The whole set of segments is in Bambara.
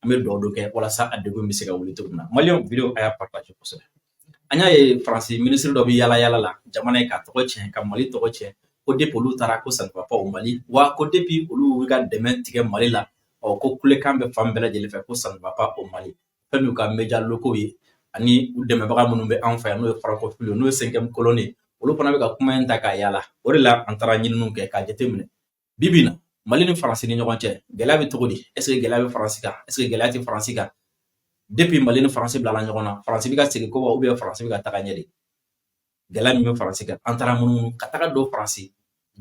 an bɛ dugawu kɛ walasa a degun bɛ se ka wuli cogo min na maliyɛnw video a y'a partage kosɛbɛ an y'a ye faransi ministre dɔ bɛ yala yala la jamana ye ka tɔgɔ tiɲɛ ka mali tɔgɔ tiɲɛ ko depuis olu taara ko ça ne va pas au Mali wa ko depuis olu ka dɛmɛ tigɛ Mali la ko kulekan bɛ fan bɛɛ lajɛlen fɛ ko ça ne va pas au Mali fɛn min ka média locaux ye ani u dɛmɛbaga minnu bɛ anw fɛ yan n'o ye francophiles n'o ye 5e colonie olu fana bɛ ka kuma in ta k'a yala o de la an taara ɲininiw kɛ k'a jateminɛ bi bi in na Mali ni Faransi ni ɲɔgɔn cɛ gɛlɛya bɛ cogo di est ce que gɛlɛya bɛ Faransi kan est ce que gɛlɛya tɛ Faransi kan depuis Mali ni Faransi bilala ɲɔgɔn na Faransi bɛ ka segin ko wa ou bien Faransi bɛ ka taga ɲɛ de gɛlɛya min bɛ Faransi kan an taara munumunu ka taga don Faransi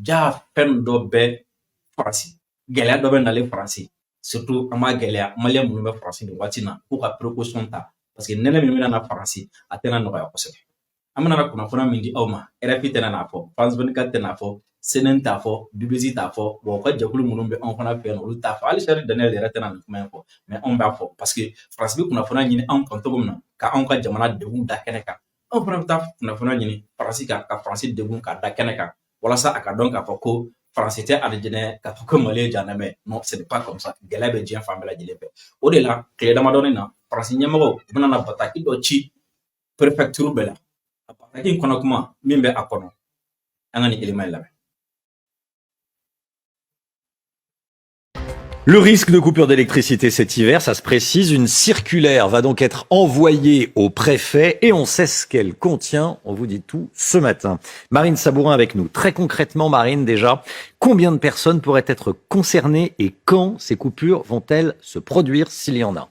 ja fɛn dɔ bɛ Faransi gɛlɛya dɔ bɛ nalen Faransi surtout an b'a gɛlɛya maliyɛn minnu bɛ Faransi nin waati na k'u ka précaution ta parce que nɛnɛ min bɛna na Faransi a tɛna nɔgɔya kosɛbɛ an bɛna kunnafoniya min di aw ma RFI tɛna n'a fɔ France 24 tɛna n'a fɔ CNN t'a fɔ BBC t'a fɔ wa u ka jɛkulu minnu bɛ anw fana fɛ yan olu t'a fɔ hali Charles Daniel yɛrɛ tɛna nin kuma in fɔ mais anw b'a fɔ parce que Faransi bɛ kunnafoniya ɲini anw kan cogo min na ka anw ka jamana degun da kɛnɛ kan anw fana bɛ taa kunnafoniya ɲini Faransi kan ka Faransi degun k'a da kɛnɛ kan walasa a ka dɔn k'a fɔ ko Faransi tɛ alijinɛ k'a fɔ ko Mali ye jahanamɛ non ce n'est pas comme ça gɛlɛya bɛ diɲɛ fan bɛɛ lajɛlen fɛ o de la tile damadɔni na Faransi ɲɛmɔgɔw u bɛna na bataki dɔ ci préfecture bɛɛ la a bataki in kɔnɔ kuma min bɛ a kɔnɔ an ka nin élément in lamɛn. Le risque de coupure d'électricité cet hiver, ça se précise. Une circulaire va donc être envoyée au préfet et on sait ce qu'elle contient. On vous dit tout ce matin. Marine Sabourin avec nous. Très concrètement, Marine, déjà, combien de personnes pourraient être concernées et quand ces coupures vont-elles se produire s'il y en a ?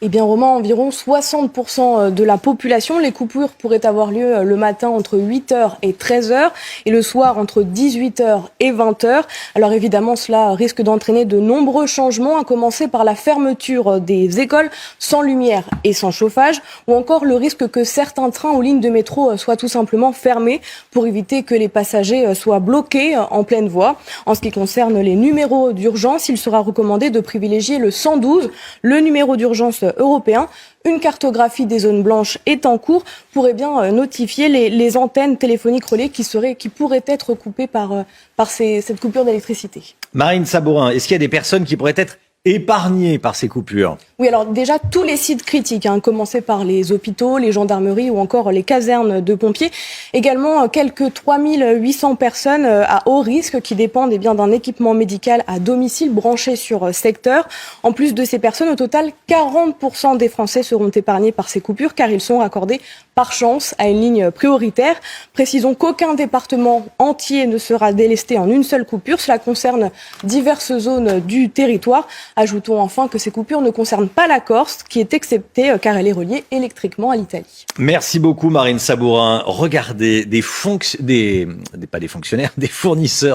Eh bien, Romain, environ 60% de la population. Les coupures pourraient avoir lieu le matin entre 8h et 13h et le soir entre 18h et 20h. Alors évidemment, cela risque d'entraîner de nombreux changements, à commencer par la fermeture des écoles sans lumière et sans chauffage, ou encore le risque que certains trains ou lignes de métro soient tout simplement fermés pour éviter que les passagers soient bloqués en pleine voie. En ce qui concerne les numéros d'urgence, il sera recommandé de privilégier le 112, le numéro d'urgence européen. Une cartographie des zones blanches est en cours pour notifier les antennes téléphoniques relais qui pourraient être coupées par cette coupure d'électricité. Marine Sabourin, est-ce qu'il y a des personnes qui pourraient être épargnés par ces coupures? Oui, alors déjà tous les sites critiques, commencer par les hôpitaux, les gendarmeries ou encore les casernes de pompiers. Également quelques 3800 personnes à haut risque qui dépendent d'un équipement médical à domicile branché sur secteur. En plus de ces personnes, au total, 40% des Français seront épargnés par ces coupures car ils sont raccordés par chance à une ligne prioritaire. Précisons qu'aucun département entier ne sera délesté en une seule coupure. Cela concerne diverses zones du territoire. Ajoutons enfin que ces coupures ne concernent pas la Corse, qui est exceptée car elle est reliée électriquement à l'Italie. Merci beaucoup Marine Sabourin. Regardez, des fournisseurs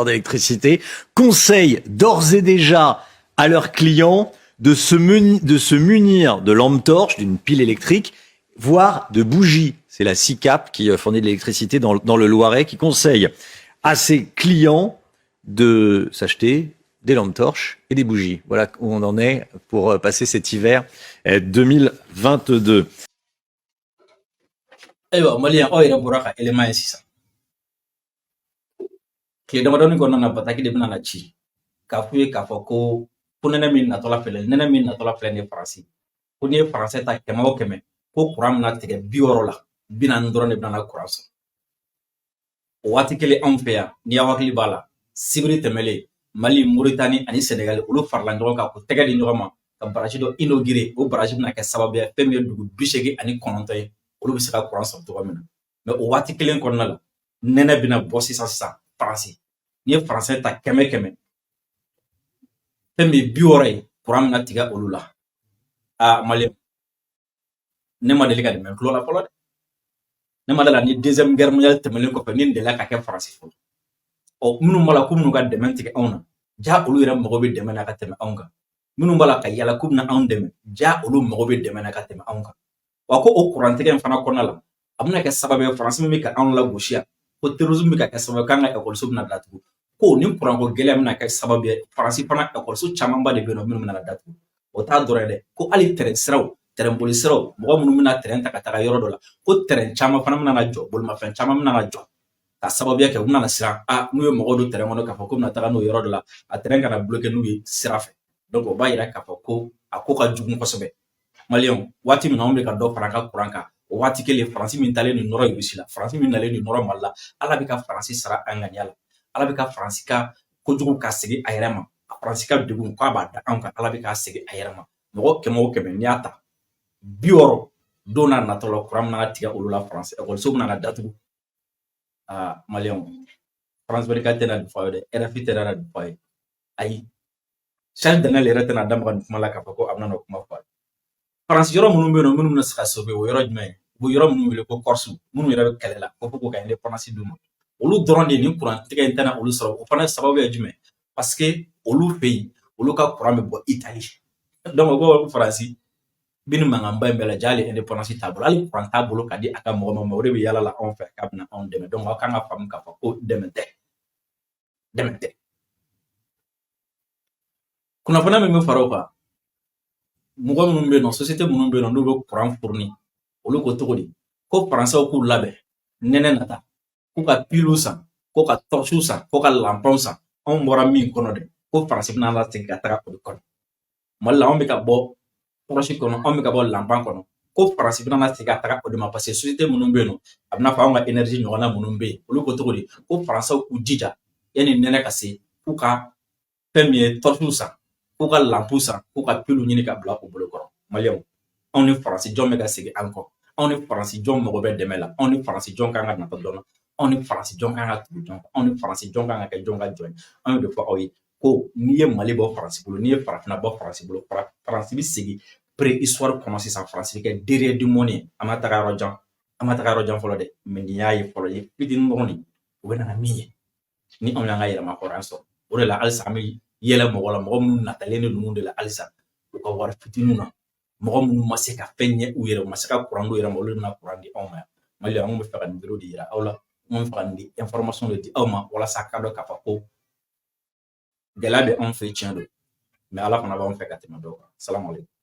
d'électricité conseillent d'ores et déjà à leurs clients de se munir de lampes torches, d'une pile électrique, voire de bougies. C'est la SICAP qui fournit de l'électricité dans le Loiret qui conseille à ses clients de s'acheter des lampes torches et des bougies. Voilà où on en est pour passer cet hiver 2022. Ayiwa maliyɛn aw yɛrɛ bɔra ka élément ye sisan tile damadɔni kɔnɔna na bataki de bɛna na ci k'a f'u ye k'a fɔ ko nɛnɛ min natɔla filɛ ni ye Faransi ko n'i ye Faransɛ ta 100 o 100 ko courant bɛna tigɛ 60 la 40 dɔrɔn de bɛna na courant sɔrɔ o waati kelen anw fɛ yan n'i y'aw hakili b'a la sibiri tɛmɛlen Mali, Mauritanie ani Sénégal olu farala ɲɔgɔn kan k'u tɛgɛ di ɲɔgɔn ma ka baraji dɔ inauguré o baraji bɛna kɛ sababu ye fɛn min ye dugu 89 ye olu bɛ se ka courant sɔrɔ cogo min na mais o waati kelen kɔnɔna la nɛnɛ bɛna bɔ sisan Faransi n'i ye Faransɛ ta 100 fɛn min ye 60 ye courant bɛna tigɛ olu la Malien ne ma deli ka dɛmɛ tulo la fɔlɔ dɛ ne ma deli ni deuxième guerre mondiale tɛmɛnen kɔfɛ ni delila ka kɛ Faransi fɔlɔ minnu b'a la ko minnu ka dɛmɛ tigɛ anw na ja olu yɛrɛ mago bɛ dɛmɛ na ka tɛmɛ anw kan minnu b'a la ka yala k'u bɛna anw dɛmɛ ja olu mago bɛ dɛmɛ na ka tɛmɛ anw kan wa ko o courant tigɛ in fana kɔnɔna la a bɛna kɛ sababu ye Faransi min bɛ ka anw lagosi yan ko terrorisme bɛ ka kɛ sababu ye k'an ka ekɔliso bɛna datugu ko ni courant ko gɛlɛya bɛna kɛ sababu ye Faransi fana ekɔliso camanba de bɛ yen nɔ minnu bɛna datugu o t'a dɔrɔn ye dɛ ko hali terrain siraw terrain boli siraw mɔgɔ minnu bɛna terrain ta ka taga yɔrɔ dɔ la ko terrain caman fana bɛna na jɔ bolimafɛn caman bɛna na jɔ ka sababuya kɛ u bɛna na siran n'u ye mɔgɔ don terrain kɔnɔ k'a fɔ ko bɛna taga n'o yɔrɔ dɔ la a terrain kana bloquer n'u ye sira fɛ donc o b'a yira k'a fɔ ko a ko ka jugu kosɛbɛ maliyɛnw waati min na anw bɛ ka dɔ fara an ka kuran kan o waati kelen faransi min talen nin nɔrɔ Irisi la faransi min nalen nin nɔrɔ Mali la ala bɛ ka faransi sara an ŋaniya la ala bɛ ka faransi ka kojugu ka segin a yɛrɛ ma faransi ka degun k'a b'a da anw kan ala bɛ ka segin a yɛrɛ ma mɔgɔ 100 o 100 n'i y'a ta 60 don n'a natɔ la kuran bɛna tigɛ olu la faransi ekɔliso bɛna ka datugu maliyɛnw France 24 tɛna nin fɔ a ye dɛ RFI tɛna nin fɔ a ye ayi Charles Daniel yɛrɛ tɛna da maga nin kuma la k'a fɔ ko a bɛna n'o kuma fɔ a ye faransi yɔrɔ minnu bɛ yen nɔ minnu bɛna se ka sauver o yɔrɔ jumɛn ye u bɛ yɔrɔ minnu wele ko Corse minnu yɛrɛ bɛ kɛlɛ la ko fo k'o ka indépendance d'u ma olu dɔrɔn de nin kuran tigɛ in tɛna olu sɔrɔ o fana sababu ye jumɛn parce que olu fɛ yen olu ka kuran bɛ bɔ Italie donc ko faransi bin mankanba in bɛɛ la jaa hali indépendance t'a bolo hali kuran t'a bolo ka di a ka mɔgɔ ma o de bɛ yala la anw fɛ k'a bɛna anw dɛmɛ donc aw kan ka faamu k'a fɔ ko dɛmɛ tɛ kunnafoniya min bɛ fara o kan mɔgɔ minnu bɛ yen nɔ société minnu bɛ yen nɔ n'u bɛ kuran fourni olu ko cogo di ko faransɛw k'u labɛn nɛnɛ nata k'u ka pilu san k'u ka torches san k'u ka lampɔnw san anw bɔra min kɔnɔ dɛ ko faransi bɛna lasegin ka taga o de kɔnɔ mali la anw bɛ ka bɔ torche kɔnɔ anw bɛ ka bɔ lampan kɔnɔ ko faransi bɛna lasegin ka taga o de ma parce que société minnu bɛ yen nɔ a bɛna fɔ anw ka énergie ɲɔgɔnna minnu bɛ yen olu ko cogo di ko faransɛw k'u jija yanni nɛnɛ ka se k'u ka fɛn min ye torches san k'u ka lampu san k'u ka pilu ɲini ka bila u bolo kɔrɔ maliyɛnw anw ni faransi jɔn bɛ ka segin an kɔ anw ni faransi jɔn mago bɛ dɛmɛ la anw ni faransi jɔn kan ka nata dɔn anw ni faransi jɔn kan ka tugu jɔn anw ni faransi jɔn kan ka kɛ jɔn ka jɔn ye anw de fɔ aw ye ko n'i ye mali bɔ faransi bolo n'i ye farafinna bɔ faransi bolo faransi bɛ segin pré-histoire kɔnɔ sisan faransi bɛ kɛ derrière du monde ye an ma taga yɔrɔ jan fɔlɔ dɛ mais nin y'a ye fɔlɔ ye fitinin dɔrɔn de u bɛ na min ye ni anw y'an ka yɛlɛma hɔrɔnya sɔrɔ o de la halisa an bɛ yɛlɛ mɔgɔ la mɔgɔ minnu natalen de ninnu de la halisa u ka wari fitininw na mɔgɔ minnu ma se ka fɛn ɲɛ u yɛrɛ u ma se ka kuran d'u yɛrɛ ma olu bɛna kuran di anw ma yan mali an bɛ fɛ ka nin vidéo de yira aw la an bɛ fɛ ka nin information de di aw ma walasa a ka dɔn k'a fɔ ko gɛlɛya bɛ anw fɛ tiɲɛ don mais ala fana b'anw fɛ ka tɛmɛ dɔw kan salamu aleykum